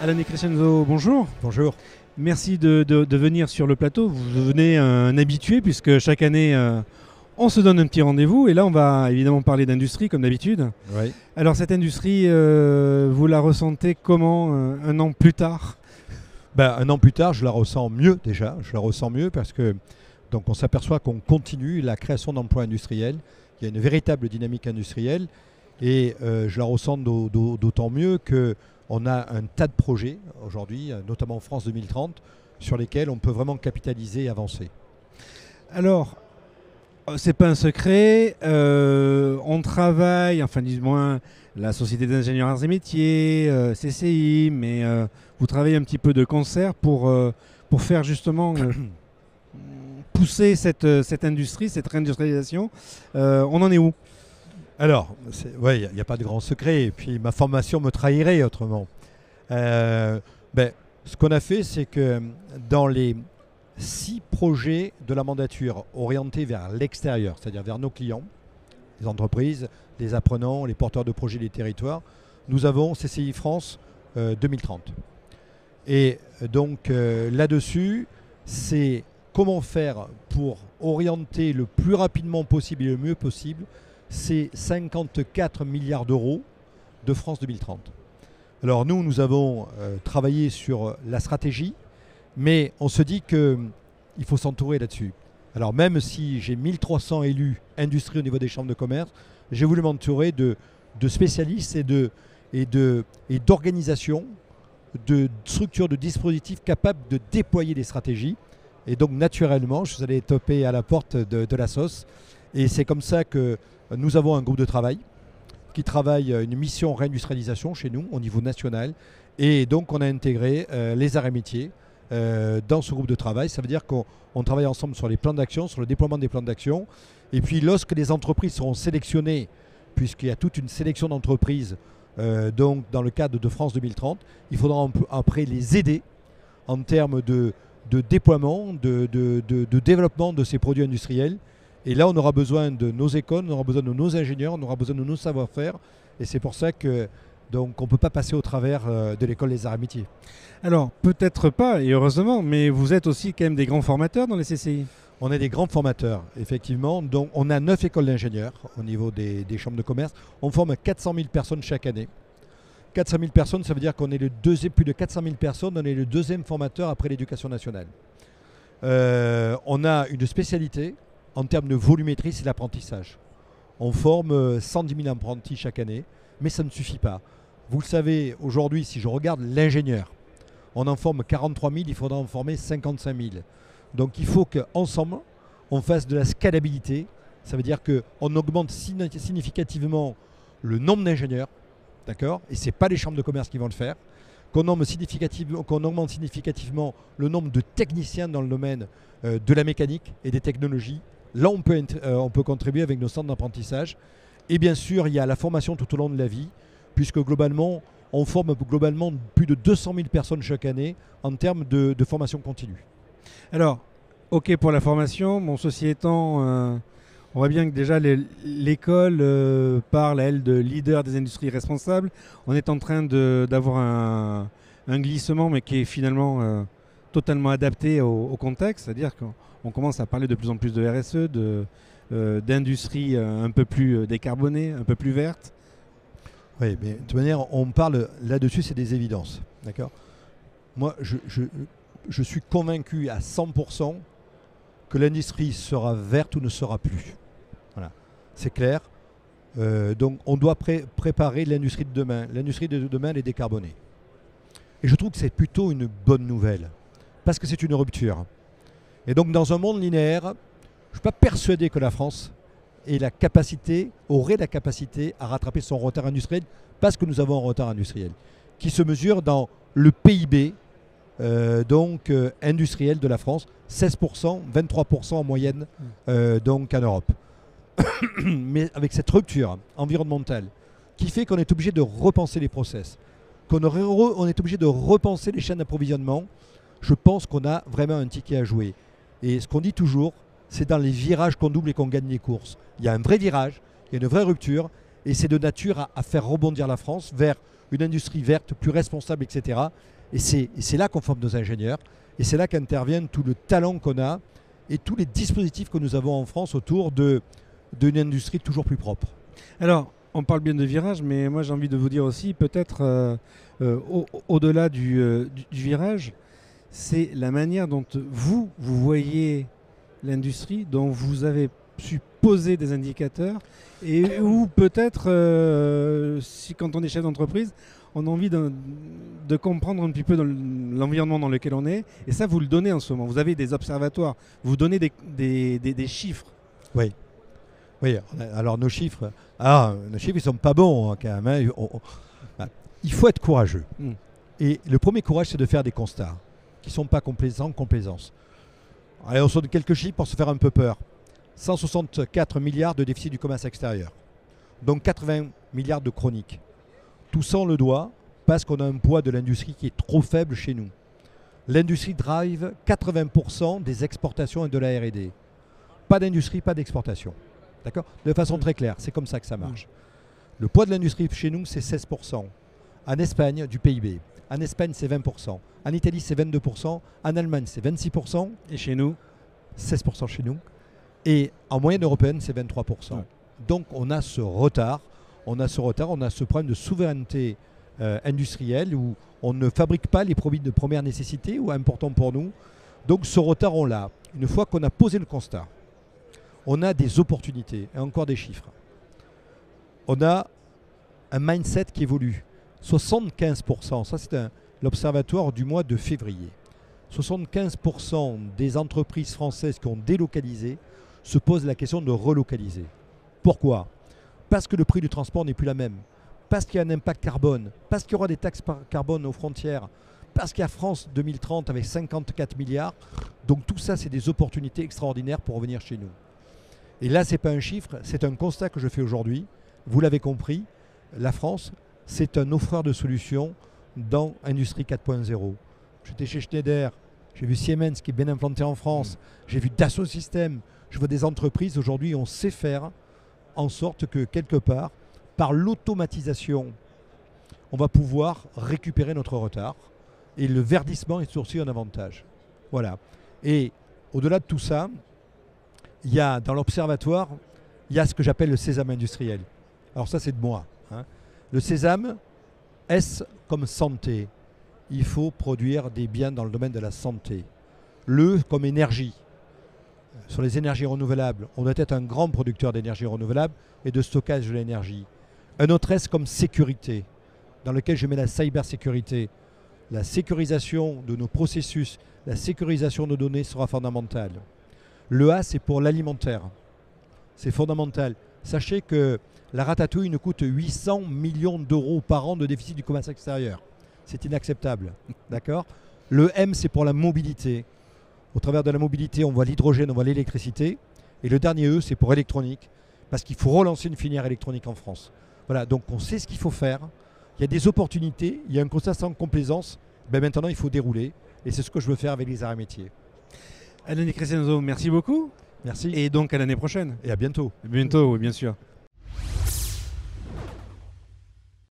Alain et Crescenzo, bonjour. Bonjour. Merci de venir sur le plateau. Vous devenez un habitué puisque chaque année, on se donne un petit rendez-vous. Et là, on va évidemment parler d'industrie comme d'habitude. Oui. Alors cette industrie, vous la ressentez comment un an plus tard? Un an plus tard, je la ressens mieux déjà. Je la ressens mieux parce que donc on s'aperçoit qu'on continue la création d'emplois industriels. Il y a une véritable dynamique industrielle et je la ressens d'autant mieux qu'on a un tas de projets aujourd'hui, notamment France 2030, sur lesquels on peut vraiment capitaliser et avancer. Alors, c'est pas un secret, on travaille, enfin du moins la Société d'ingénieurs arts et métiers, CCI, mais vous travaillez un petit peu de concert pour faire justement pousser cette industrie, cette réindustrialisation. On en est où? Alors, il n'y a pas de grand secret, et puis ma formation me trahirait autrement. Ce qu'on a fait, c'est que dans les 6 projets de la mandature orientés vers l'extérieur, c'est-à-dire vers nos clients, les entreprises, les apprenants, les porteurs de projets des territoires, nous avons CCI France 2030. Et donc là-dessus, c'est comment faire pour orienter le plus rapidement possible et le mieux possible ces 54 milliards d'euros de France 2030. Alors nous avons travaillé sur la stratégie, mais on se dit qu'il faut s'entourer là-dessus. Alors même si j'ai 1300 élus industrie au niveau des chambres de commerce, j'ai voulu m'entourer de spécialistes et d'organisations, de structures, de dispositifs capables de déployer des stratégies. Et donc naturellement, je suis allé toper à la porte de la sauce. Et c'est comme ça que nous avons un groupe de travail qui travaille une mission réindustrialisation chez nous au niveau national. Et donc on a intégré les arts et métiers dans ce groupe de travail. Ça veut dire qu'on travaille ensemble sur les plans d'action, sur le déploiement des plans d'action. Et puis lorsque les entreprises seront sélectionnées, puisqu'il y a toute une sélection d'entreprises donc dans le cadre de France 2030, il faudra après les aider en termes de déploiement, de développement de ces produits industriels. Et là, on aura besoin de nos écoles, on aura besoin de nos ingénieurs, on aura besoin de nos savoir-faire. Et c'est pour ça que donc, on ne peut pas passer au travers de l'école des arts et métiers. Alors, peut-être pas, et heureusement, mais vous êtes aussi quand même des grands formateurs dans les CCI. On est des grands formateurs, effectivement. Donc, on a 9 écoles d'ingénieurs au niveau des chambres de commerce. On forme 400 000 personnes chaque année. 400 000 personnes, ça veut dire qu'on est plus de 400 000 personnes, on est le 2e formateur après l'éducation nationale. On a une spécialité en termes de volumétrie, c'est l'apprentissage. On forme 110 000 apprentis chaque année, mais ça ne suffit pas. Vous le savez, aujourd'hui, si je regarde l'ingénieur, on en forme 43 000, il faudra en former 55 000. Donc il faut qu'ensemble, on fasse de la scalabilité. Ça veut dire qu'on augmente significativement le nombre d'ingénieurs, d'accord ? Et ce n'est pas les chambres de commerce qui vont le faire. Qu'on augmente significativement le nombre de techniciens dans le domaine de la mécanique et des technologies. Là, on peut contribuer avec nos centres d'apprentissage. Et bien sûr, il y a la formation tout au long de la vie, puisque globalement, on forme plus de 200 000 personnes chaque année en termes de formation continue. Alors, ok pour la formation, bon, ceci étant, on voit bien que déjà l'école parle, elle, de leader des industries responsables. On est en train d'avoir un glissement, mais qui est finalement totalement adapté au contexte, c'est-à-dire qu'on commence à parler de plus en plus de RSE, d'industrie un peu plus décarbonée, un peu plus verte. Oui, mais de toute manière, on parle là-dessus, c'est des évidences. D'accord ? Moi, je suis convaincu à 100% que l'industrie sera verte ou ne sera plus. Voilà, c'est clair. Donc, on doit préparer l'industrie de demain. L'industrie de demain, elle est décarbonée. Et je trouve que c'est plutôt une bonne nouvelle, parce que c'est une rupture. Et donc, dans un monde linéaire, je ne suis pas persuadé que la France aurait la capacité à rattraper son retard industriel, parce que nous avons un retard industriel qui se mesure dans le PIB industriel de la France, 16%, 23% en moyenne donc en Europe. Mais avec cette rupture environnementale qui fait qu'on est obligé de repenser les process, on est obligé de repenser les chaînes d'approvisionnement, je pense qu'on a vraiment un ticket à jouer. Et ce qu'on dit toujours, c'est dans les virages qu'on double et qu'on gagne les courses. Il y a un vrai virage, il y a une vraie rupture, et c'est de nature à faire rebondir la France vers une industrie verte, plus responsable, etc. Et c'est là qu'on forme nos ingénieurs. Et c'est là qu'intervient tout le talent qu'on a et tous les dispositifs que nous avons en France autour d'une industrie toujours plus propre. Alors, on parle bien de virage, mais moi j'ai envie de vous dire aussi, peut-être au-delà du virage, c'est la manière dont vous voyez l'industrie, dont vous avez su poser des indicateurs, et où peut-être, si quand on est chef d'entreprise, on a envie de comprendre un petit peu dans l'environnement dans lequel on est, et ça vous le donnez en ce moment. Vous avez des observatoires, vous donnez des chiffres. Oui. Oui, alors nos chiffres, ils sont pas bons hein, quand même. Il faut être courageux. Et le premier courage, c'est de faire des constats qui ne sont pas complaisance. Allez, on sort quelques chiffres pour se faire un peu peur. 164 milliards de déficit du commerce extérieur. Donc 80 milliards de chroniques. Tout ça, on le doit parce qu'on a un poids de l'industrie qui est trop faible chez nous. L'industrie drive 80% des exportations et de la R&D. Pas d'industrie, pas d'exportation. D'accord ? De façon très claire, c'est comme ça que ça marche. Le poids de l'industrie chez nous, c'est 16%. En Espagne, du PIB. En Espagne, c'est 20%. En Italie, c'est 22%. En Allemagne, c'est 26%. Et chez nous, 16% chez nous. Et en moyenne européenne, c'est 23%. Ouais. Donc, on a ce retard. On a ce problème de souveraineté industrielle où on ne fabrique pas les produits de première nécessité ou importants pour nous. Donc, ce retard, on l'a. Une fois qu'on a posé le constat, on a des opportunités et encore des chiffres. On a un mindset qui évolue. 75%, ça c'est l'observatoire du mois de février. 75% des entreprises françaises qui ont délocalisé se posent la question de relocaliser. Pourquoi ? Parce que le prix du transport n'est plus la même. Parce qu'il y a un impact carbone. Parce qu'il y aura des taxes carbone aux frontières. Parce qu'il y a France 2030 avec 54 milliards. Donc tout ça, c'est des opportunités extraordinaires pour revenir chez nous. Et là, ce n'est pas un chiffre, c'est un constat que je fais aujourd'hui. Vous l'avez compris, la France, c'est un offreur de solutions dans Industrie 4.0. J'étais chez Schneider, j'ai vu Siemens qui est bien implanté en France, j'ai vu Dassault Systèmes, je vois des entreprises, aujourd'hui on sait faire en sorte que quelque part, par l'automatisation, on va pouvoir récupérer notre retard et le verdissement est aussi un avantage. Voilà. Et au-delà de tout ça, il y a dans l'observatoire, il y a ce que j'appelle le sésame industriel. Alors ça c'est de moi. Hein. Le sésame, S comme santé. Il faut produire des biens dans le domaine de la santé. Le comme énergie. Sur les énergies renouvelables, on doit être un grand producteur d'énergie renouvelable et de stockage de l'énergie. Un autre S comme sécurité, dans lequel je mets la cybersécurité. La sécurisation de nos processus, la sécurisation de nos données sera fondamentale. Le A, c'est pour l'alimentaire. C'est fondamental. Sachez que la ratatouille nous coûte 800 millions d'euros par an de déficit du commerce extérieur. C'est inacceptable. D'accord ? Le M, c'est pour la mobilité. Au travers de la mobilité, on voit l'hydrogène, on voit l'électricité. Et le dernier E, c'est pour électronique, parce qu'il faut relancer une filière électronique en France. Voilà, donc on sait ce qu'il faut faire. Il y a des opportunités, il y a un constat sans complaisance. Ben maintenant, il faut dérouler. Et c'est ce que je veux faire avec les arts et métiers. Alain Di Crescenzo, merci beaucoup. Merci. Et donc à l'année prochaine. Et à bientôt. À bientôt, oui, bien sûr.